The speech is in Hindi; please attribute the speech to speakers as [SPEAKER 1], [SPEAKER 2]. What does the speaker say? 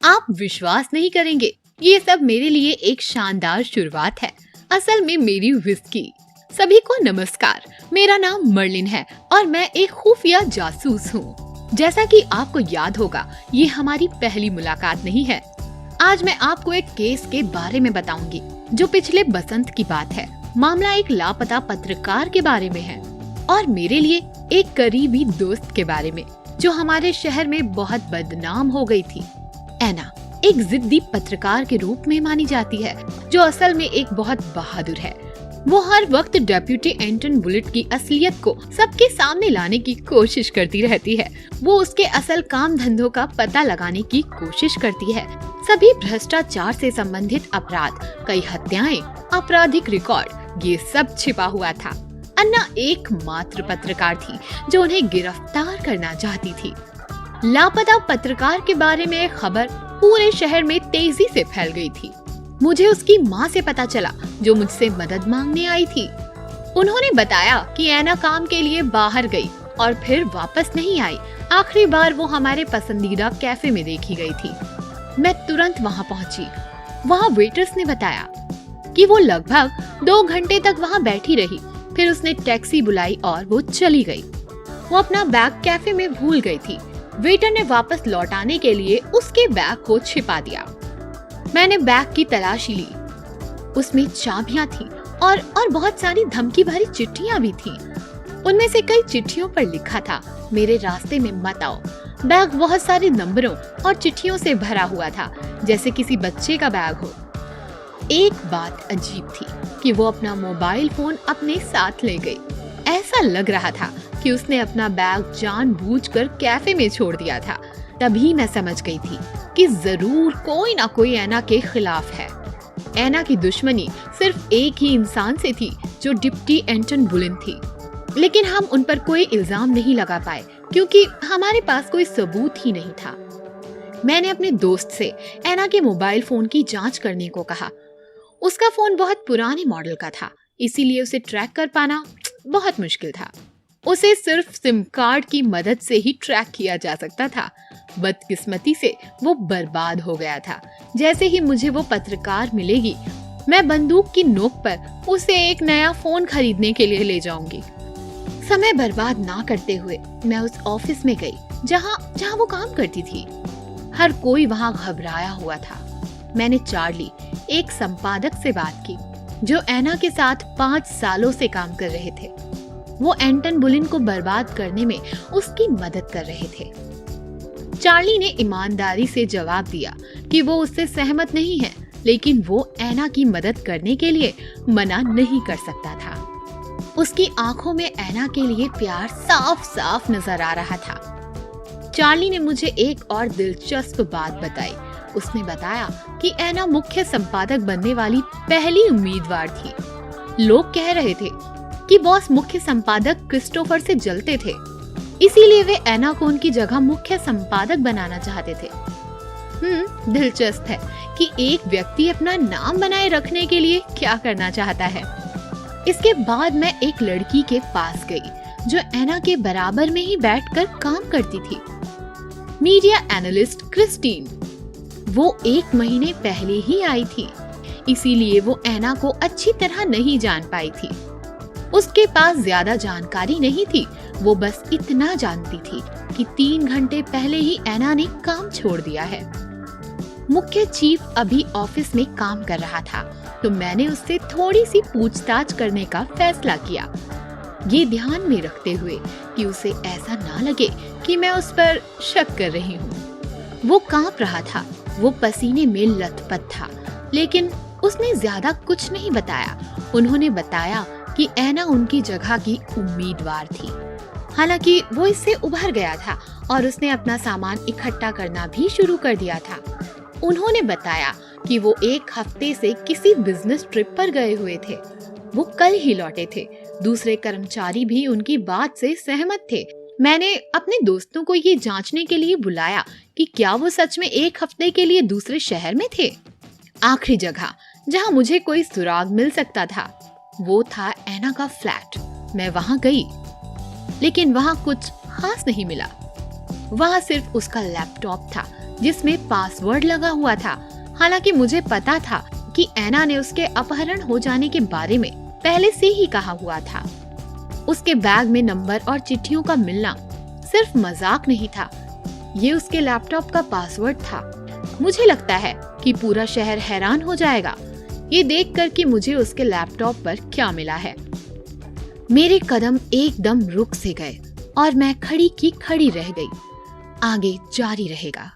[SPEAKER 1] आप विश्वास नहीं करेंगे, ये सब मेरे लिए एक शानदार शुरुआत है। असल में मेरी विस्की। सभी को नमस्कार, मेरा नाम मर्लिन है और मैं एक खुफिया जासूस हूँ। जैसा कि आपको याद होगा, ये हमारी पहली मुलाकात नहीं है। आज मैं आपको एक केस के बारे में बताऊंगी जो पिछले बसंत की बात है। मामला एक लापता पत्रकार के बारे में है और मेरे लिए एक करीबी दोस्त के बारे में जो हमारे शहर में बहुत बदनाम हो गई थी। एना एक जिद्दी पत्रकार के रूप में मानी जाती है जो असल में एक बहुत बहादुर है। वो हर वक्त डेप्यूटी एंटन बुलेट की असलियत को सबके सामने लाने की कोशिश करती रहती है। वो उसके असल काम धंधों का पता लगाने की कोशिश करती है। सभी भ्रष्टाचार से संबंधित अपराध, कई हत्याएं, आपराधिक रिकॉर्ड, ये सब छिपा हुआ था। अन्ना एकमात्र पत्रकार थी जो उन्हें गिरफ्तार करना चाहती थी। लापता पत्रकार के बारे में खबर पूरे शहर में तेजी से फैल गई थी। मुझे उसकी माँ से पता चला जो मुझसे मदद मांगने आई थी। उन्होंने बताया कि एना काम के लिए बाहर गई और फिर वापस नहीं आई। आखिरी बार वो हमारे पसंदीदा कैफे में देखी गई थी। मैं तुरंत वहाँ पहुँची। वहाँ वेटर्स ने बताया कि वो लगभग 2 घंटे तक वहाँ बैठी रही। फिर उसने टैक्सी बुलाई और वो चली गई। वो अपना बैग कैफे में भूल गई थी। वेटर ने वापस लौटाने के लिए उसके बैग को छिपा दिया। मैंने बैग की तलाशी ली। उसमें चाबियां थी और बहुत सारी धमकी भरी चिट्ठियां भी थी। उनमें से कई चिट्ठियों पर लिखा था, मेरे रास्ते में मत आओ। बैग बहुत सारे नंबरों और चिट्ठियों से भरा हुआ था, जैसे किसी बच्चे का बैग हो। एक बात अजीब थी कि वो अपना मोबाइल फोन अपने साथ ले गई। ऐसा लग रहा था कि उसने अपना बैग जानबूझकर कैफे में छोड़ दिया था। तभी मैं समझ गई थी कि जरूर कोई ना कोई एना के खिलाफ है। एना की दुश्मनी सिर्फ एक ही इंसान से थी जो डिप्टी एंटन बुलिन थी, लेकिन हम उन पर कोई इल्जाम नहीं लगा पाए क्योंकि हमारे पास कोई सबूत ही नहीं था। मैंने अपने दोस्त से एना के मोबाइल फोन की जांच करने को कहा। उसका फोन बहुत पुराने मॉडल का था, इसीलिए उसे ट्रैक कर पाना बहुत मुश्किल था। उसे सिर्फ सिम कार्ड की मदद से ही ट्रैक किया जा सकता था। बदकिस्मती से वो बर्बाद हो गया था। जैसे ही मुझे वो पत्रकार मिलेगी, मैं बंदूक की नोक पर उसे एक नया फोन खरीदने के लिए ले जाऊंगी। समय बर्बाद ना करते हुए मैं उस ऑफिस में गई जहाँ वो काम करती थी। हर कोई वहाँ घबराया हुआ था। मैंने चार्ली, एक संपादक से बात की जो एना के साथ 5 सालों से काम कर रहे थे। वो एंटन बुलिन को बर्बाद करने में उसकी मदद कर रहे थे। चार्ली ने ईमानदारी से जवाब दिया कि वो उससे सहमत नहीं है, लेकिन वो एना की मदद करने के लिए मना नहीं कर सकता था। उसकी आंखों में एना के लिए प्यार साफ साफ नजर आ रहा था। चार्ली ने मुझे एक और दिलचस्प बात बताई। उसने बताया कि एना मुख्य संपादक बनने वाली पहली उम्मीदवार थी। लोग कह रहे थे कि बॉस मुख्य संपादक क्रिस्टोफर से जलते थे, इसीलिए वे एना को उनकी जगह मुख्य संपादक बनाना चाहते थे। दिलचस्प है कि एक व्यक्ति अपना नाम बनाए रखने के लिए क्या करना चाहता है। इसके बाद मैं एक लड़की के पास गई जो एना के बराबर में ही बैठकर काम करती थी। Media analyst Christine. वो 1 महीने पहले ही आई थी, इसीलिए वो एना को अच्छी तरह नहीं जान पाई थी। उसके पास ज्यादा जानकारी नहीं थी। वो बस इतना जानती थी कि 3 घंटे पहले ही एना ने काम छोड़ दिया है। मुख्य चीफ अभी ऑफिस में काम कर रहा था, तो मैंने उससे थोड़ी सी पूछताछ करने का फैसला किया, ये ध्यान में रखते हुए कि उसे ऐसा ना लगे कि मैं उस पर शक कर रही हूँ। वो कांप रहा था, वो पसीने में लथपथ था, लेकिन उसने ज्यादा कुछ नहीं बताया। उन्होंने बताया कि एना उनकी जगह की उम्मीदवार थी। हालांकि वो इससे उभर गया था और उसने अपना सामान इकट्ठा करना भी शुरू कर दिया था। उन्होंने बताया कि वो 1 हफ्ते से किसी बिजनेस ट्रिप पर गए हुए थे। वो कल ही लौटे थे। दूसरे कर्मचारी भी उनकी बात से सहमत थे। मैंने अपने दोस्तों को ये जांचने के लिए बुलाया कि क्या वो सच में 1 हफ्ते के लिए दूसरे शहर में थे। आखिरी जगह जहां मुझे कोई सुराग मिल सकता था वो था एना का फ्लैट। मैं वहां गई, लेकिन वहां कुछ खास नहीं मिला। वहां सिर्फ उसका लैपटॉप था जिसमें पासवर्ड लगा हुआ था। हालांकि मुझे पता था कि ऐना ने उसके अपहरण हो जाने के बारे में पहले से ही कहा हुआ था। उसके बैग में नंबर और चिट्ठियों का मिलना सिर्फ मजाक नहीं था, ये उसके लैपटॉप का पासवर्ड था। मुझे लगता है कि पूरा शहर हैरान हो जाएगा ये देखकर कि मुझे उसके लैपटॉप पर क्या मिला है। मेरे कदम एकदम रुक से गए और मैं खड़ी की खड़ी रह गई। आगे जारी रहेगा।